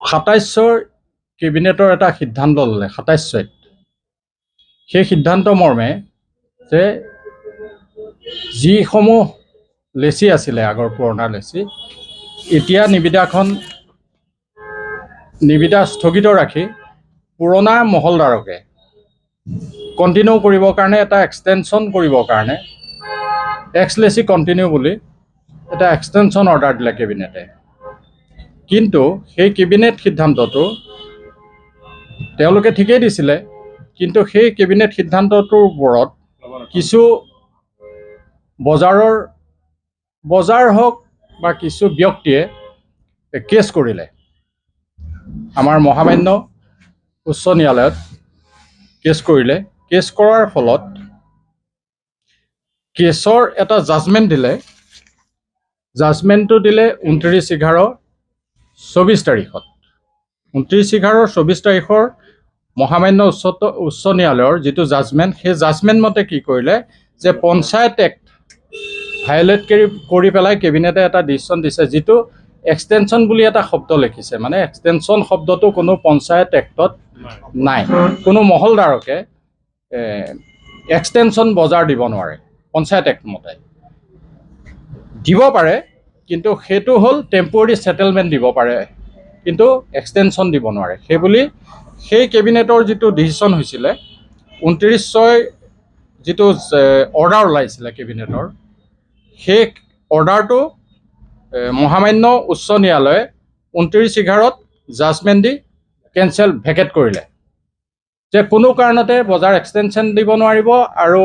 27 কেবিনেটৰ এটা সিদ্ধান্ত ল'লে 27 সেই সিদ্ধান্ত মৰ্মে যে যিসমূহ লেচি আছিলে আগৰ পুৰণা লেচি এতিয়া নিবিদা স্থগিত ৰাখি পুৰণা মহলদাৰকে কণ্টিনিউ কৰিবৰ কাৰণে এটা এক্সটেনশ্যন কৰিবৰ কাৰণে এক্স লেচি কণ্টিনিউ বুলি এটা এক্সটেনশ্যন অৰ্ডাৰ দিলে কেবিনেটে। কিন্তু সেই কেবিনেট সিদ্ধান্তটো তেওঁলোকে ঠিকেই দিছিলে, কিন্তু সেই কেবিনেট সিদ্ধান্তটোৰ ওপৰত কিছু বজাৰ হওক বা কিছু ব্যক্তিয়ে কেছ কৰিলে আমাৰ মহামান্য উচ্চ ন্যায়ালয়ত কেছ কৰিলে। কেছ কৰাৰ ফলত কেছৰ এটা জাজমেণ্ট দিলে। জাজমেণ্টটো দিলে 29/11/24 তাৰিখত। 29/11/24 তাৰিখৰ মহামান্য উচ্চ ন্যায়ালয়ৰ যিটো জাজমেণ্ট, সেই জাজমেণ্ট মতে কি কৰিলে যে পঞ্চায়ত এক্ট ভায়োলেট কৰি পেলাই কেবিনেটে এটা ডিচিশ্যন দিছে, যিটো এক্সটেনশ্যন বুলি এটা শব্দ লিখিছে। মানে এক্সটেনশ্যন শব্দটো কোনো পঞ্চায়ত এক্টত নাই। কোনো মহলদাৰকে এক্সটেনশ্যন বজাৰ দিব নোৱাৰে পঞ্চায়ত এক্ট মতে। দিব পাৰে, কিন্তু সেইটো হ'ল টেম্পৰৰী ছেটেলমেণ্ট দিব পাৰে, কিন্তু এক্সটেনশ্যন দিব নোৱাৰে। সেইবুলি সেই কেবিনেটৰ যিটো ডিচিশ্যন হৈছিলে 29/6 যিটো অৰ্ডাৰ ওলাইছিলে কেবিনেটৰ, সেই অৰ্ডাৰটো মহামান্য উচ্চ ন্যায়ালয়ে 29/11 জাজমেণ্ট দি ভেকেট কৰিলে যে কোনো কাৰণতে বজাৰ এক্সটেনশ্যন দিব নোৱাৰিব আৰু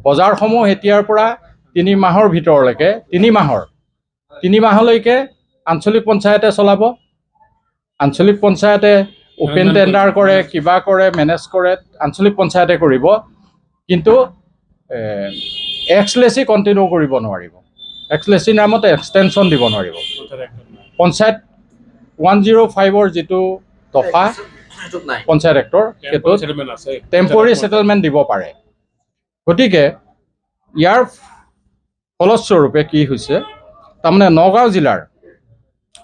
বজাৰসমূহ এতিয়াৰ পৰা 3 মাহৰ ভিতৰলৈকে 3 মাহলৈকে আঞ্চলিক পঞ্চায়তে চলাব। আঞ্চলিক পঞ্চায়তে অপেন টেণ্ডাৰ কৰে, কিবা কৰে, মেনেজ কৰে, আঞ্চলিক পঞ্চায়তে কৰিব, কিন্তু এক্স লেচি কণ্টিনিউ কৰিব নোৱাৰিব। এক্স লেচি নামত এক্সটেনশ্যন দিব নোৱাৰিব। পঞ্চায়ত 105ৰ যিটো দফা পঞ্চায়ত এক্টৰ, সেইটোত টেম্পৰৰী ছেটেলমেণ্ট দিব পাৰে। গতিকে ইয়াৰ ফলস্বৰূপে কি হৈছে, তাৰমানে নগাঁও জিলাৰ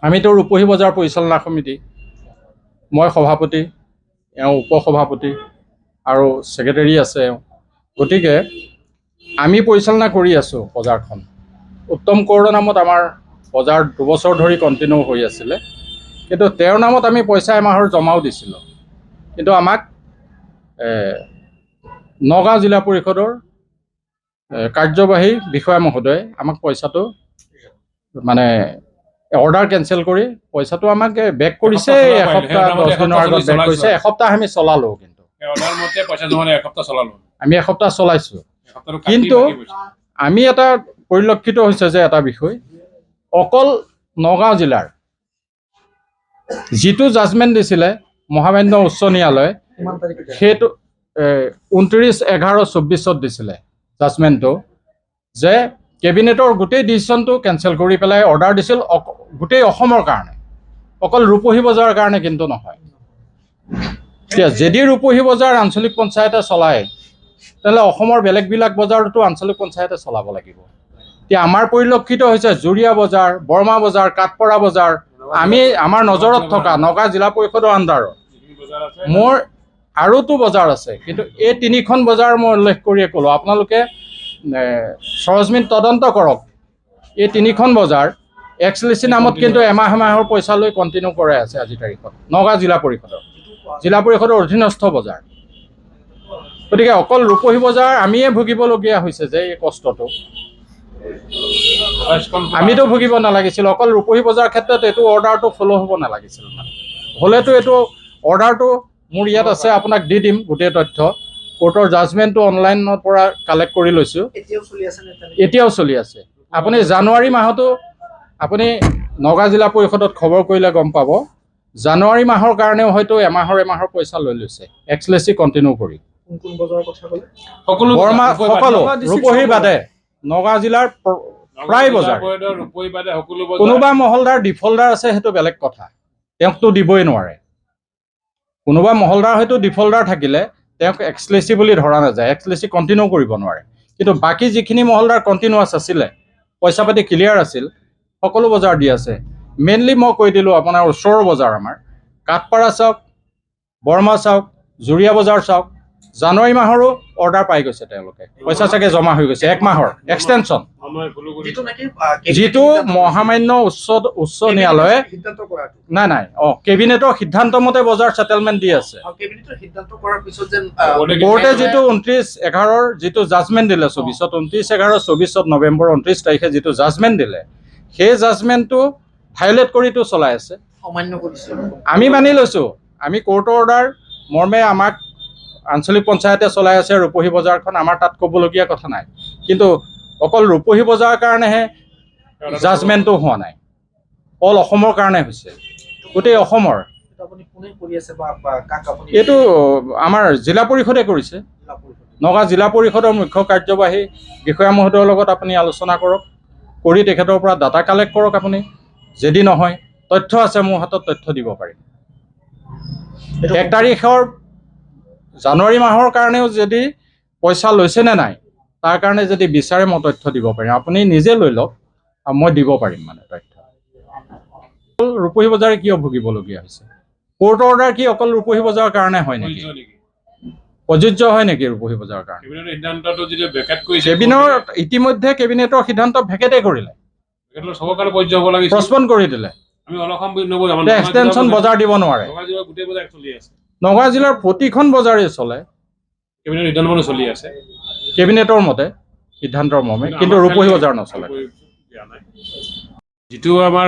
আমিতো ৰূপহী বজাৰ পৰিচালনা সমিতি, মই সভাপতি, এওঁ উপসভাপতি আৰু ছেক্ৰেটাৰী আছে। গতিকে আমি পৰিচালনা কৰি আছোঁ বজাৰখন। উত্তম কোঁৱৰৰ নামত আমাৰ বজাৰ 2 বছৰ ধৰি কণ্টিনিউ হৈ আছিলে, কিন্তু তেওঁৰ নামত আমি পইচা এমাহৰ জমাও দিছিলোঁ, কিন্তু আমাক নগাঁও জিলা পৰিষদৰ কাৰ্যবাহী বিষয়া মহোদয়ে আমাক পইচাটো মানে অৰ্ডাৰ কেঞ্চেল কৰি পইচাটো আমাক বেক কৰিছে। এসপ্তাহ 10 দিনৰ আগত বেক কৰিছে। এসপ্তাহ আমি চলালোঁ, কিন্তু আমি এসপ্তাহ চলাইছোঁ। কিন্তু আমি এটা পৰিলক্ষিত হৈছে যে এটা বিষয়, অকল নগাঁও জিলাৰ যিটো জাজমেণ্ট দিছিলে মহামান্য উচ্চ ন্যায়ালয়ে, সেইটো 29/11/24 দিছিলে জাজমেণ্টটো, যে কেবিনেটৰ গোটেই ডিচিশ্যনটো কেঞ্চেল কৰি পেলাই অৰ্ডাৰ দিছিল গোটেই অসমৰ কাৰণে, অকল ৰূপহী বজাৰৰ কাৰণে কিন্তু নহয়। এতিয়া যদি ৰূপহী বজাৰ আঞ্চলিক পঞ্চায়তে চলায়, তেনেহ'লে অসমৰ বেলেগবিলাক বজাৰতো আঞ্চলিক পঞ্চায়তে চলাব লাগিব। এতিয়া আমাৰ পৰিলক্ষিত হৈছে জুৰীয়া বজাৰ, বৰমা বজাৰ, কাঠপৰা বজাৰ, আমাৰ নজৰত থকা নগাঁও জিলা পৰিষদৰ আণ্ডাৰত মোৰ আৰুতো বজাৰ আছে, কিন্তু এই 3খন বজাৰ মই উল্লেখ কৰিয়ে ক'লোঁ। আপোনালোকে সৰজমিন তদন্ত কৰক। এই 3খন বজাৰ এক্স লেচি নামত কিন্তু এমাহৰ পইচা লৈ কণ্টিনিউ কৰাই আছে আজিৰ তাৰিখত নগাঁও জিলা পৰিষদৰ অধীনস্থ বজাৰ। গতিকে অকল ৰূপহী বজাৰ আমিয়ে ভুগিবলগীয়া হৈছে যে এই কষ্টটো। আমিতো ভুগিব নালাগিছিল। অকল ৰূপহী বজাৰৰ ক্ষেত্ৰত এইটো অৰ্ডাৰটো ফ'ল' হ'ব নালাগিছিল। মানে হ'লেতো এইটো অৰ্ডাৰটো মোৰ ইয়াত আছে, আপোনাক দি দিম গোটেই তথ্য। কোৰ্টৰ জাজমেণ্টটো অনলাইনৰ পৰা কালেক্ট কৰি লৈছোঁ, এতিয়াও চলি আছে। আপুনি জানুৱাৰী মাহতো আপুনি নগাঁও জিলা পৰিষদত খবৰ কৰিলে গম পাব, জানুৱাৰী মাহৰ কাৰণেও হয়তো এমাহৰ পইচা লৈ লৈছে এক্স লেচি কণ্টিনিউ কৰি। সকলো ৰূপহী বাদে নগাঁও জিলাৰ প্ৰায় বজাৰ। কোনোবা মহলদাৰ ডিফল্টাৰ আছে, সেইটো বেলেগ কথা, তেওঁকতো দিবই নোৱাৰে। কোনোবা মহলদাৰ হয়তো ডিফল্টাৰ থাকিলে তেওঁক এক্স লেচি বুলি ধৰা নাযায়, এক্স লেচি কণ্টিনিউ কৰিব নোৱাৰে। কিন্তু বাকী যিখিনি মহলদাৰ কণ্টিনিউৱাছ আছিলে, পইচা পাতি ক্লিয়াৰ আছিল, সকলো বজাৰ দি আছে। মেইনলি মই কৈ দিলোঁ আপোনাৰ ওচৰৰ বজাৰ, আমাৰ কাঠপাৰা চাওক, বৰমা চাওক, জুৰীয়া বজাৰ চাওক, জানুৱাৰী মাহৰো অৰ্ডাৰ পাই গৈছে তেওঁলোকে, পইচা চাগে জমা হৈ গৈছে 1 মাহৰ এক্সটেনশ্যন, যিটো মহামান্য উচ্চ ন্যায়ালয়ে নাই কেবিনেটৰ সিদ্ধান্ত মতে বজাৰ ছেটেলমেণ্ট দি আছে। কোৰ্টে যিটো 29/11 যিটো জাজমেণ্ট দিলে 24-ত 29/11-24 নৱেম্বৰ 29 তাৰিখে যিটো জাজমেণ্ট দিলে, সেই জাজমেণ্টটো ভায়লেট কৰিতো চলাই আছে। আমি মানি লৈছোঁ, আমি কোৰ্টৰ অৰ্ডাৰ মৰ্মে আমাক আঞ্চলিক পঞ্চায়তে চলাই আছে ৰূপহী বজাৰখন, আমাৰ তাত ক'বলগীয়া কথা নাই। কিন্তু অকল ৰূপহী বজাৰৰ কাৰণেহে জাজমেণ্টটো হোৱা নাই, অল অসমৰ কাৰণে হৈছে, গোটেই অসমৰ। এইটো আমাৰ জিলা পৰিষদে কৰিছে, নগাঁও জিলা পৰিষদৰ মুখ্য কাৰ্যবাহী বিষয়া মহোদয়ৰ লগত আপুনি আলোচনা কৰক, কৰি তেখেতৰ পৰা ডাটা কালেক্ট কৰক আপুনি। যদি নহয়, তথ্য আছে মোৰ হাতত, তথ্য দিব পাৰিম। 1 তাৰিখৰ জানুৱাৰী মাহৰ কাৰণেও যদি পইচা লৈছে নে নাই তাৰ কাৰণে যদি বিচাৰে মই তথ্য দিব পাৰিম, আপুনি নিজে লৈ লওক, মই দিব পাৰিম মানে তথ্য। ৰূপহী বজাৰে কিয় ভুগিবলগীয়া হৈছে? কোৰ্টৰ অৰ্ডাৰ কি অকল ৰূপহী বজাৰৰ কাৰণে হয় নেকি? প্ৰযোজ্য হয় নেকি ৰূপহী বজাৰৰ কাৰণে? ইতিমধ্যে কেবিনেটৰ সিদ্ধান্ত ভেকেটে কৰিলে, প্ৰস্পন কৰি দিলে, এক্সটেনশ্যন বজাৰ দিব নোৱাৰে। নগাঁও জিলাৰ প্ৰতিখন বজাৰেই চলে কেবিনেটৰ মতে, সিদ্ধান্তৰ মৰ্মে, কিন্তু ৰূপহী বজাৰ নচলে। যিটো আমাৰ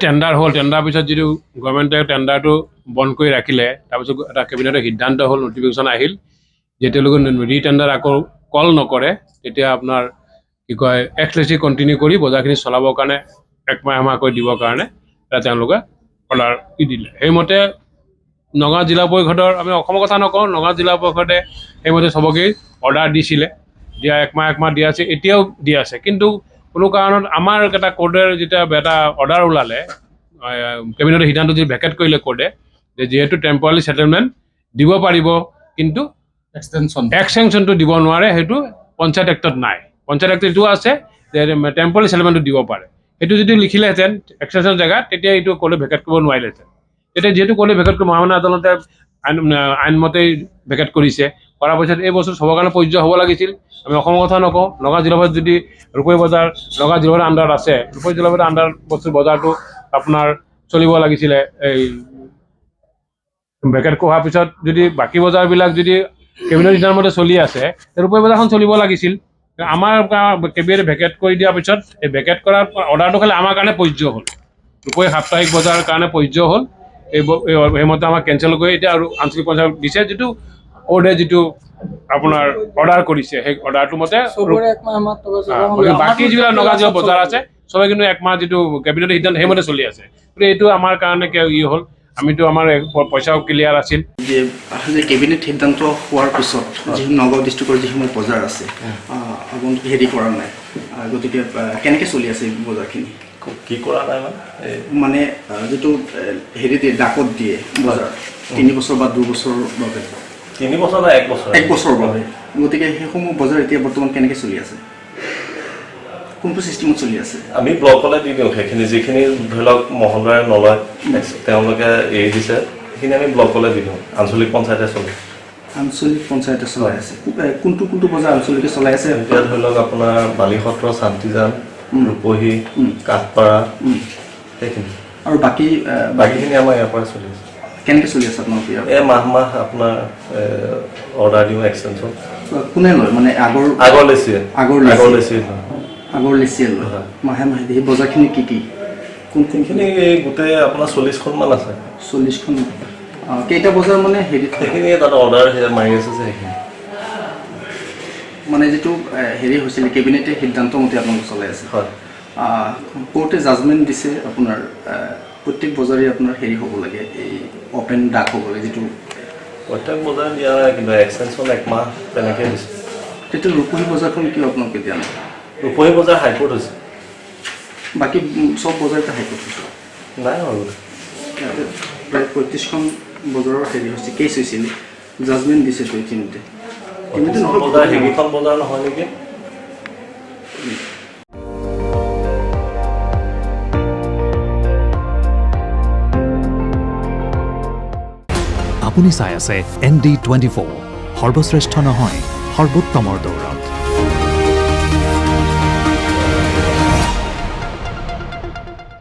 টেণ্ডাৰ হ'ল, টেণ্ডাৰ পিছত যিটো গভৰ্ণমেণ্টে টেণ্ডাৰটো বন্ধ কৰি ৰাখিলে, তাৰপিছত এটা কেবিনেটৰ সিদ্ধান্ত হ'ল, নটিফিকেশ্যন আহিল যে তেওঁলোকে ৰিটেণ্ডাৰ আকৌ কল নকৰে, তেতিয়া আপোনাৰ কি কয় এক্সক্লুচিভ কণ্টিনিউ কৰি বজাৰখিনি চলাবৰ কাৰণে 1 মাহ এমাহকৈ দিবৰ কাৰণে তেওঁলোকে অৰ্ডাৰ দিলে। সেইমতে নগাঁও জিলা পৰিষদৰ, আমি অসমৰ কথা নকওঁ, নগাঁও জিলা পৰিষদে সেইমতে চবকেই অৰ্ডাৰ দিছিলে, দিয়া 1 মাহ দিয়া আছে, এতিয়াও দিয়া আছে। কিন্তু কোনো কাৰণত আমাৰ এটা কোৰ্টে যেতিয়া এটা অৰ্ডাৰ ওলালে, কেবিনেটৰ সিদ্ধান্ত যদি ভেকেট কৰিলে কোৰ্টে, যে যিহেতু টেম্পৰাৰী ছেটেলমেণ্ট দিব পাৰিব কিন্তু এক্সটেনশ্যনটো দিব নোৱাৰে, সেইটো পঞ্চায়ত এক্টত নাই। পঞ্চায়ত এক্টত এইটো আছে যে টেম্পৰাৰী ছেটেলমেণ্টটো দিব পাৰে, সেইটো যদি লিখিলেহেঁতেন এক্সটেনশ্যন জেগাত, তেতিয়া এইটো কোৰ্টে ভেকেট কৰিব নোৱাৰিলেহেঁতেন। এতিয়া যিহেতু কোৰ্টে ভেকেট কৰিব, মহামান্য আদালতে আইনমতেই ভেকেট কৰিছে, কৰাৰ পিছত এই বস্তু চবৰ কাৰণে প্ৰযোজ্য হ'ব লাগিছিল। আমি অসমৰ কথা নকওঁ, নগাঁও জিলা পৰিষদ যদি ৰূপহী বজাৰ নগাঁও জিলা পৰিষদৰ আণ্ডাৰত আছে, ৰূপহী জিলা পৰিষদৰ আণ্ডাৰত বজাৰটো আপোনাৰ চলিব লাগিছিলে। এই ভেকেট হোৱাৰ পিছত যদি বাকী বজাৰবিলাক যদি কেবিনেট সিদ্ধান্তৰ মতে চলি আছে, ৰূপহী বজাৰখন চলিব লাগিছিল। আমাৰ কেবিনেটে ভেকেট কৰি দিয়াৰ পিছত এই ভেকেট কৰাৰ অৰ্ডাৰটো খালি আমাৰ কাৰণে প্ৰযোজ্য হ'ল, ৰূপহী সাপ্তাহিক বজাৰৰ কাৰণে প্ৰযোজ্য হ'ল। সেইমতে আমাক কেঞ্চেল কৰি এতিয়া আৰু আঞ্চলিক পঞ্চায়ত দিছে, যিটো কোৰ্টে যিটো আপোনাৰ অৰ্ডাৰ কৰিছে, সেই অৰ্ডাৰটোৰ মতে বাকী যিবিলাক নগাঁও জিলাৰ বজাৰ আছে চবে কিন্তু 1 মাহ যিটো কেবিনেটৰ সিদ্ধান্ত সেইমতে চলি আছে। গতিকে এইটো আমাৰ কাৰণে হ'ল, আমিতো আমাৰ পইচাও ক্লিয়াৰ আছিল। যে কেবিনেট সিদ্ধান্ত হোৱাৰ পিছত যিখিনি নগাঁও ডিষ্ট্ৰিক্টৰ যিসমূহ বজাৰ আছে হেৰি কৰা নাই, গতিকে কেনেকৈ চলি আছে বজাৰখিনি? কি কৰা নাই মানে যিটো হেৰি দিয়ে, ডাকত দিয়ে বজাৰ 3 বছৰ বা 2 বছৰৰ বাবে, 3 বছৰ বা 1 বছৰ, 1 বছৰৰ বাবে, গতিকে সেইসমূহ বজাৰ এতিয়া বৰ্তমান কেনেকৈ চলি আছে, কোনটো চিষ্টেমত চলি আছে? আমি ব্লকলৈ দি দিওঁ সেইখিনি, যিখিনি ধৰি লওক মহলদাৰে নলয়, তেওঁলোকে এৰি দিছে, সেইখিনি আমি ব্লকলৈ দি দিওঁ, আঞ্চলিক পঞ্চায়তে চলে। আঞ্চলিক পঞ্চায়তে চলাই আছে, কোনটো কোনটো বজাৰ আঞ্চলিকে চলাই আছে? এতিয়া ধৰি লওক আপোনাৰ বালিসত্ৰ, শান্তিজান, ৰূপহী, কাঠপাৰা, সেইখিনি, আৰু বাকীখিনি আমাৰ ইয়াৰ পৰা চলি আছে। কেনেকৈ চলি আছে আপোনালোকে? মাহ আপোনাৰ অৰ্ডাৰ দিওঁ এক্সটেনশ্যন। কোনে লয় মানে আগৰ লেচিয়ে লয় মাহে মাহে? সেই বজাৰখিনি কি কি কোনখিনি? গোটেই আপোনাৰ 40খনমান আছে। 40খন কেইটা বজাৰ মানে হেৰি? সেইখিনি তাত অৰ্ডাৰ মাৰি আছে যে, সেইখিনি মানে যিটো হেৰি হৈছিলে কেবিনেটে সিদ্ধান্ত মতে আপোনালোকে চলাই আছে। হয়, কোৰ্টে জাজমেণ্ট দিছে আপোনাৰ প্ৰত্যেক বজাৰে আপোনাৰ হেৰি হ'ব লাগে, এই অপেন ডাক হ'ব লাগে, যিটো প্ৰত্যেক বজাৰ দিয়া নাই, কিন্তু এক্সটেনশ্যন 1 মাহ তেনেকৈ দিছে। তেতিয়া ৰূপহী বজাৰখন কিয় আপোনালোকে দিয়া নাই? ৰূপহী বজাৰ হাইকোৰ্ট হৈছে, বাকী চব বজাৰতে হাইকোৰ্ট হৈছে নাই আৰু প্ৰায় 35খন বজাৰৰ হেৰি হৈছে, কেছ হৈছিল, জাজমেণ্ট দিছেতো ইতিমধ্যে। বজাৰ সেইকেইখন বজাৰ নহয় নেকি? আপুনি চাই আছে ND24 সৰ্বশ্ৰেষ্ঠ নহয় সৰ্বোত্তমৰ দৌৰত।